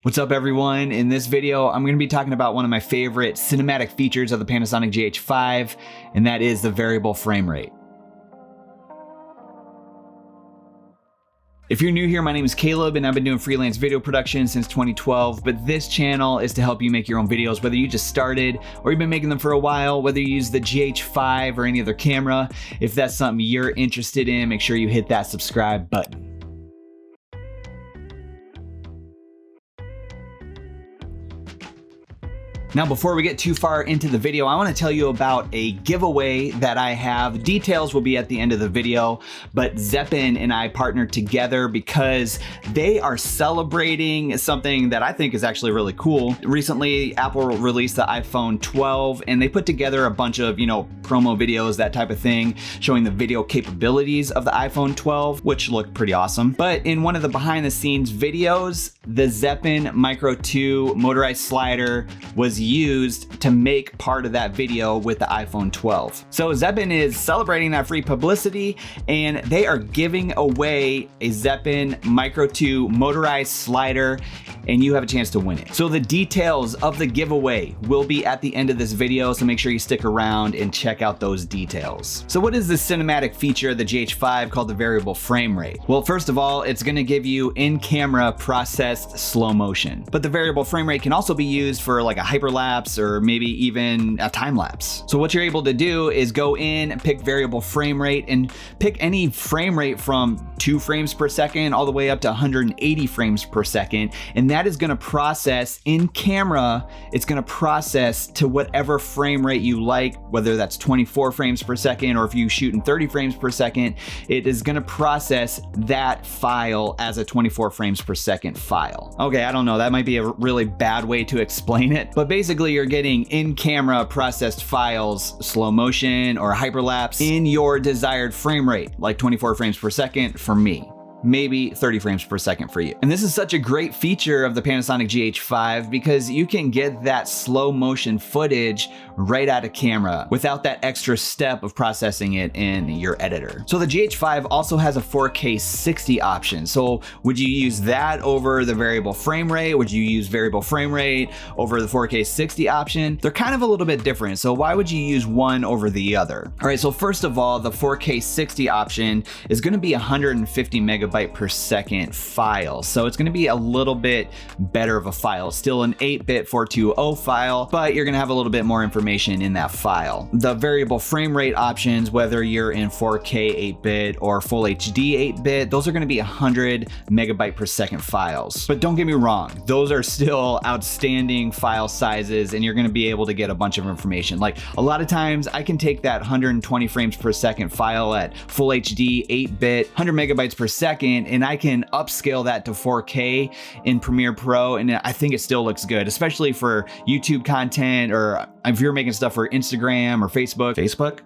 What's up everyone? In this video, I'm going to be talking about one of my favorite cinematic features of the Panasonic GH5, and that is the variable frame rate. If you're new here, my name is Caleb and I've been doing freelance video production since 2012, but this channel is to help you make your own videos, whether you just started or you've been making them for a while, whether you use the GH5 or any other camera. If that's something you're interested in, make sure you hit that subscribe button. Now, before we get too far into the video, I want to tell you about a giveaway that I have. Details will be at the end of the video, but Zeppin and I partnered together because they are celebrating something that I think is actually really cool. Recently, Apple released the iPhone 12 and they put together a bunch of, promo videos, that type of thing, showing the video capabilities of the iPhone 12, which looked pretty awesome. But in one of the behind the scenes videos, the Zeppin Micro 2 motorized slider was used to make part of that video with the iPhone 12. So Zeppin is celebrating that free publicity and they are giving away a Zeppin Micro 2 motorized slider and you have a chance to win it. So the details of the giveaway will be at the end of this video, so make sure you stick around and check out those details. So what is this cinematic feature of the GH5 called the variable frame rate? Well, first of all, it's gonna give you in-camera processed slow motion. But the variable frame rate can also be used for like a hyperlapse or maybe even a time lapse. So what you're able to do is go in, pick variable frame rate and pick any frame rate from 2 frames per second all the way up to 180 frames per second. And that is gonna process in camera, it's gonna process to whatever frame rate you like, whether that's 24 frames per second or if you shoot in 30 frames per second, it is gonna process that file as a 24 frames per second file. Okay, I don't know, that might be a really bad way to explain it, but basically you're getting in-camera processed files, slow motion or hyperlapse in your desired frame rate, like 24 frames per second for me. Maybe 30 frames per second for you. And this is such a great feature of the Panasonic GH5 because you can get that slow motion footage right out of camera without that extra step of processing it in your editor. So the GH5 also has a 4K 60 option. So would you use that over the variable frame rate? Would you use variable frame rate over the 4K 60 option? They're kind of a little bit different. So why would you use one over the other? All right, so first of all, the 4K 60 option is gonna be 150 megabyte per second file. So it's gonna be a little bit better of a file. Still an 8-bit 420 file, but you're gonna have a little bit more information in that file. The variable frame rate options, whether you're in 4K 8-bit or full HD 8-bit, those are gonna be 100 megabyte per second files. But don't get me wrong, those are still outstanding file sizes and you're gonna be able to get a bunch of information. Like a lot of times I can take that 120 frames per second file at full HD 8-bit, 100 megabytes per second, and I can upscale that to 4K in Premiere Pro, and I think it still looks good, especially for YouTube content or if you're making stuff for Instagram or Facebook.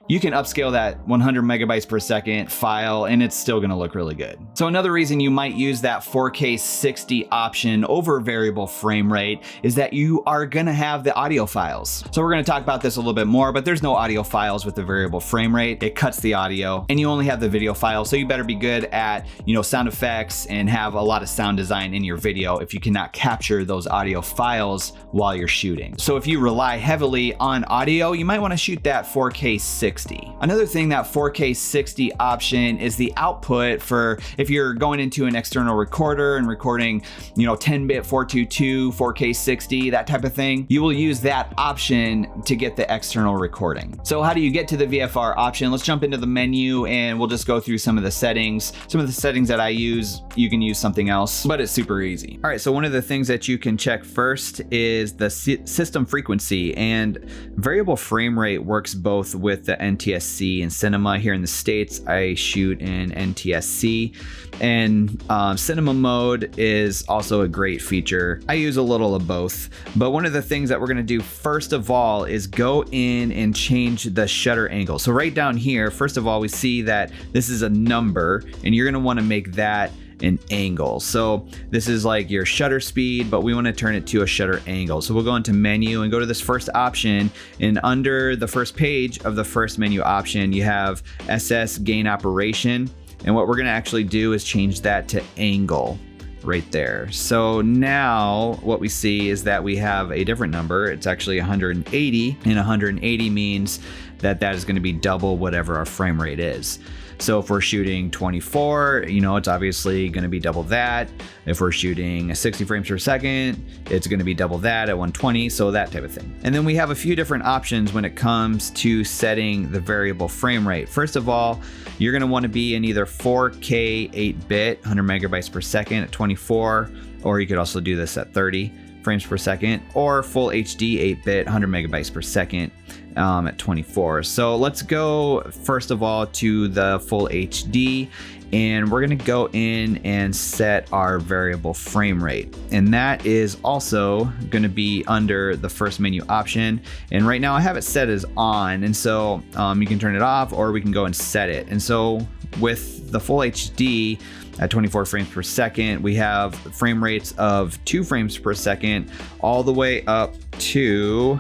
You can upscale that 100 megabytes per second file and it's still gonna look really good. So another reason you might use that 4K 60 option over variable frame rate is that you are gonna have the audio files. So we're gonna talk about this a little bit more, but there's no audio files with the variable frame rate. It cuts the audio and you only have the video file. So you better be good at, sound effects and have a lot of sound design in your video if you cannot capture those audio files while you're shooting. So if you rely heavily on audio, you might wanna shoot that 4K 60. Another thing, that 4K 60 option is the output for if you're going into an external recorder and recording, 10-bit 422, 4K 60, that type of thing. You will use that option to get the external recording. So how do you get to the VFR option? Let's jump into the menu and we'll just go through some of the settings. Some of the settings that I use, you can use something else, but it's super easy. All right, so one of the things that you can check first is the system frequency, and variable frame rate works both with the NTSC and cinema. Here in the States, I shoot in NTSC, and cinema mode is also a great feature. I use a little of both, but one of the things that we're gonna do first of all is go in and change the shutter angle. So right down here, first of all, we see that this is a number and you're gonna wanna make that an angle. So this is like your shutter speed, but we want to turn it to a shutter angle. So we'll go into menu and go to this first option, and under the first page of the first menu option, you have SS gain operation. And what we're going to actually do is change that to angle. right there. So now what we see is that we have a different number. It's actually 180, and 180 means that that is going to be double whatever our frame rate is. So if we're shooting 24, you know, it's obviously going to be double that. If we're shooting 60 frames per second, it's going to be double that at 120, so that type of thing. And then we have a few different options when it comes to setting the variable frame rate. First of all, you're going to want to be in either 4K 8-bit, 100 megabytes per second at 24, or you could also do this at 30 frames per second, or full HD 8-bit, 100 megabytes per second at 24. So let's go first of all to the full HD, and we're gonna go in and set our variable frame rate. And that is also gonna be under the first menu option. And right now I have it set as on, and so you can turn it off or we can go and set it. And so with the full HD, at 24 frames per second, we have frame rates of 2 frames per second all the way up to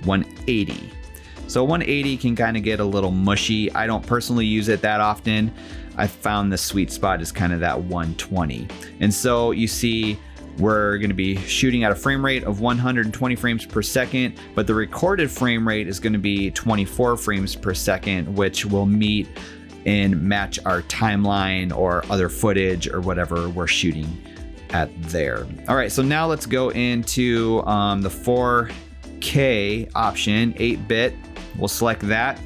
180. So 180 can kind of get a little mushy. I don't personally use it that often. I found the sweet spot is kind of that 120. And so you see we're going to be shooting at a frame rate of 120 frames per second, but the recorded frame rate is going to be 24 frames per second, which will meet and match our timeline or other footage or whatever we're shooting at there. All right, so now let's go into the 4K option, 8-bit. We'll select that,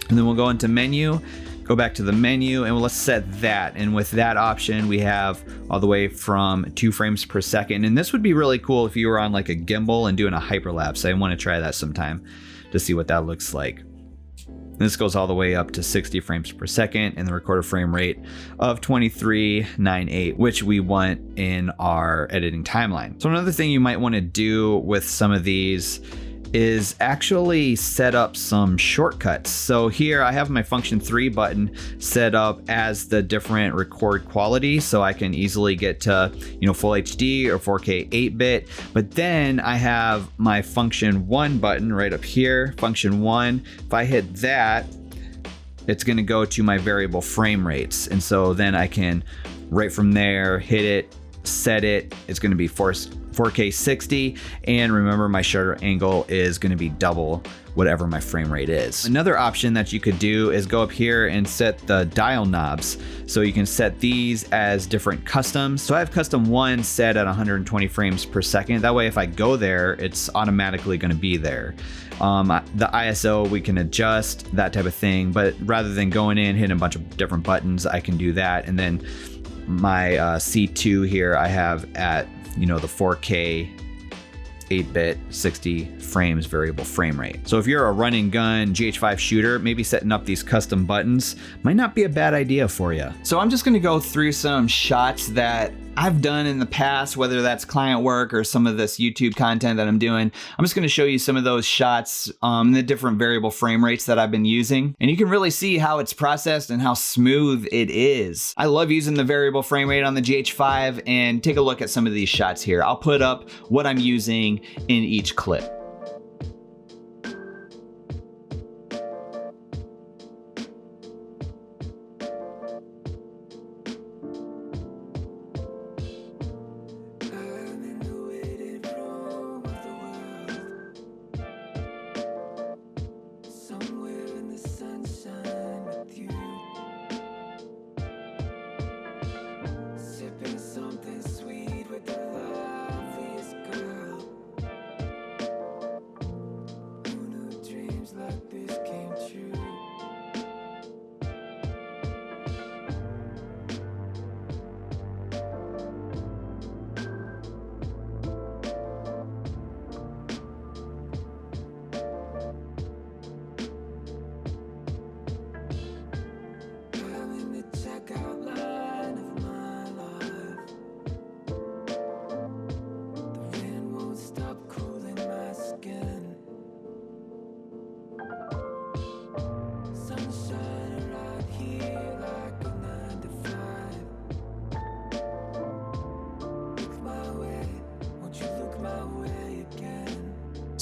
and then we'll go into menu, go back to the menu, and let's set that. And with that option, we have all the way from 2 frames per second. And this would be really cool if you were on like a gimbal and doing a hyperlapse. I want to try that sometime to see what that looks like. This goes all the way up to 60 frames per second and the recorded frame rate of 2398, which we want in our editing timeline. So another thing you might want to do with some of these is actually set up some shortcuts. So here I have my function 3 button set up as the different record quality, so I can easily get to, you know, full HD or 4K 8-bit. But then I have my function 1 button right up here, function 1. If I hit that, it's going to go to my variable frame rates. And so then I can right from there hit it, set it. It's going to be 4K 60, and remember my shutter angle is going to be double whatever my frame rate is. Another option that you could do is go up here and set the dial knobs. So you can set these as different customs. So I have custom 1 set at 120 frames per second. That way if I go there, it's automatically going to be there. The ISO we can adjust, that type of thing, but rather than going in hitting a bunch of different buttons, I can do that. And then my C2 here I have at, you know, the 4K 8-bit 60 frames variable frame rate. So if you're a run and gun GH5 shooter, maybe setting up these custom buttons might not be a bad idea for you. So I'm just gonna go through some shots that I've done in the past, whether that's client work or some of this YouTube content that I'm doing. I'm just gonna show you some of those shots, the different variable frame rates that I've been using. And you can really see how it's processed and how smooth it is. I love using the variable frame rate on the GH5, and take a look at some of these shots here. I'll put up what I'm using in each clip.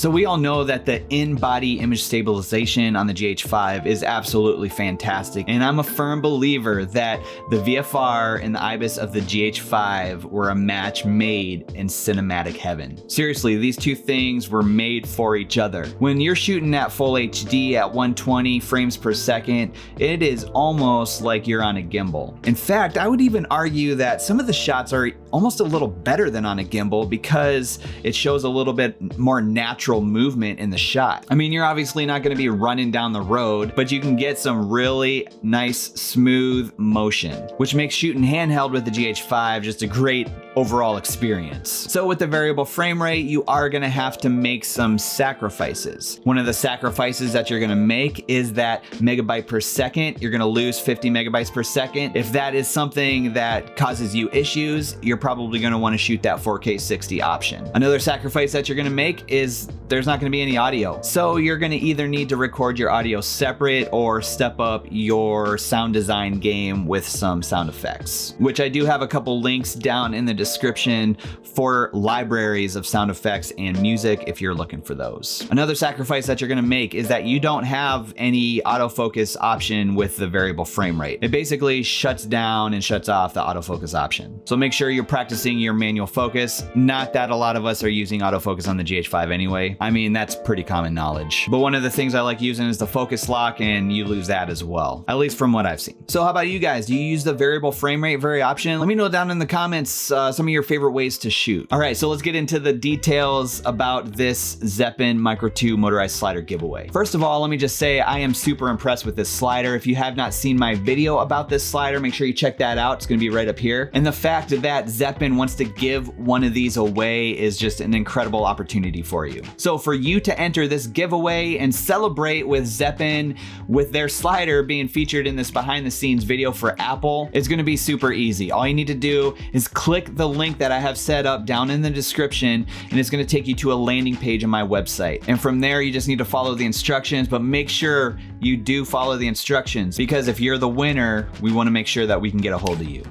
So we all know that the in-body image stabilization on the GH5 is absolutely fantastic, and I'm a firm believer that the VFR and the IBIS of the GH5 were a match made in cinematic heaven. Seriously, these two things were made for each other. When you're shooting at full HD at 120 frames per second, it is almost like you're on a gimbal. In fact, I would even argue that some of the shots are almost a little better than on a gimbal because it shows a little bit more natural movement in the shot. I mean, you're obviously not going to be running down the road, but you can get some really nice, smooth motion, which makes shooting handheld with the GH5 just a great overall experience. So with the variable frame rate, you are going to have to make some sacrifices. One of the sacrifices that you're going to make is that megabyte per second. You're going to lose 50 megabytes per second. If that is something that causes you issues, you're probably going to want to shoot that 4K 60 option. Another sacrifice that you're going to make is there's not going to be any audio. So you're going to either need to record your audio separate or step up your sound design game with some sound effects, which I do have a couple links down in the description for libraries of sound effects and music if you're looking for those. Another sacrifice that you're going to make is that you don't have any autofocus option with the variable frame rate. It basically shuts down and shuts off the autofocus option. So make sure you're practicing your manual focus. Not that a lot of us are using autofocus on the GH5 anyway. I mean, that's pretty common knowledge. But one of the things I like using is the focus lock, and you lose that as well, at least from what I've seen. So how about you guys? Do you use the variable frame rate option? Let me know down in the comments some of your favorite ways to shoot. All right, so let's get into the details about this Zeppin Micro 2 motorized slider giveaway. First of all, let me just say I am super impressed with this slider. If you have not seen my video about this slider, make sure you check that out. It's gonna be right up here. And the fact that Zeppin wants to give one of these away is just an incredible opportunity for you. So for you to enter this giveaway and celebrate with Zeppin with their slider being featured in this behind the scenes video for Apple, it's gonna be super easy. All you need to do is click the link that I have set up down in the description, and it's gonna take you to a landing page on my website. And from there, you just need to follow the instructions, but make sure you do follow the instructions, because if you're the winner, we wanna make sure that we can get a hold of you.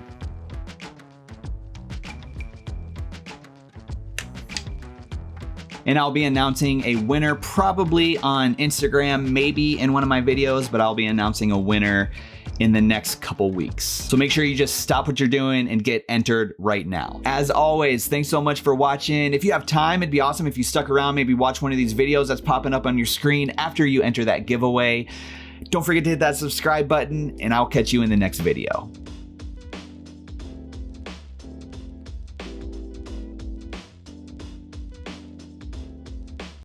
And I'll be announcing a winner probably on Instagram, maybe in one of my videos, but I'll be announcing a winner in the next couple weeks. So make sure you just stop what you're doing and get entered right now. As always, thanks so much for watching. If you have time, it'd be awesome if you stuck around, maybe watch one of these videos that's popping up on your screen after you enter that giveaway. Don't forget to hit that subscribe button, and I'll catch you in the next video.